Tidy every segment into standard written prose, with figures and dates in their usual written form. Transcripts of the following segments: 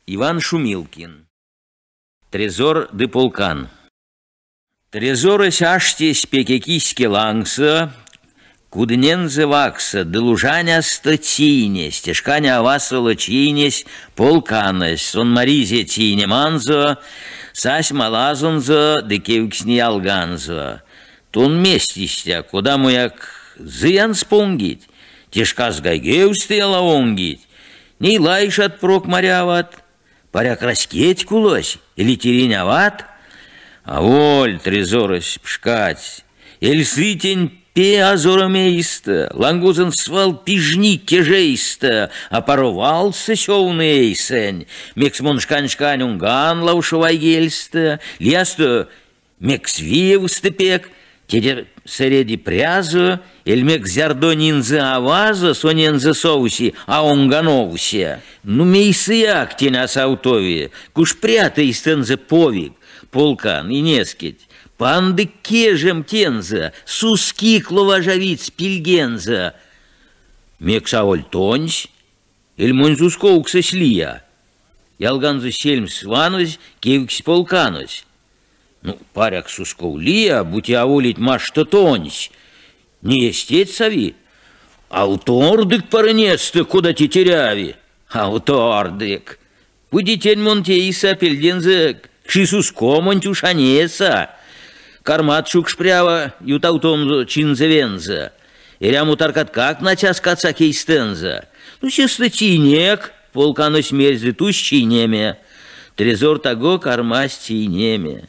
Иван Шумилкин. Трезор де полкан. Трезора сяштесь пекекиське лангса, куднензе вакса, делужаня статине, стежканя авасала чинесь, полканес, сон маризе тине манзо, сась малазонзо, декевксни алганзо. Тун местистя, куда мояк зыян спонгить, тежка сгайгеусте лаонгить, не лайш от прок моряват, паряк раскеть кулось, или тереняват, а воль трезорось пшкать, эль сытень пе азоромейста, лангузен свал пижник кежейста, а паровался сёвнейсень, мексмон шкань унган лаушувайгельста, лиасто мексвиевстепек, тедер среди прязу, эль мек зярдонинзе аваза, сонензе соуси, а онгановусе. Ну мейсыяк теня саутови, куш прятайстензе повик, полкан и нескить. Панды кежем тенза, суски кловажавиц пильгенза. Мек саоль тонсь, эль монзускоукса слия. Ялганзу сельм сванусь, кевкс полканусь. Ну, паряк сускоулия, будь аволить маш-то тонсь. Не естеть сави. Аутордык парынец-то куда тетеряви. Аутордык. Будетень монтеиса пельдензе кшисуско монтюшанеса. Кармат шукшпрява ютаутомзо чинзевенза. Иряму таркаткак на час каца кейстенза. Ну, чисто тинек, полканось мерзли тусь чинеме. Трезор того карма с тинеме.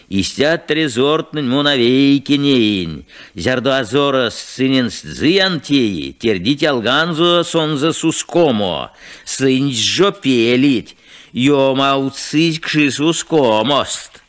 Истят трезортнын мунавейки нейн, зярду азора сынен сдзыянтеи, тердить алганзо сонза сускомо, сынь жопелить, йома уцыть кши сускомост.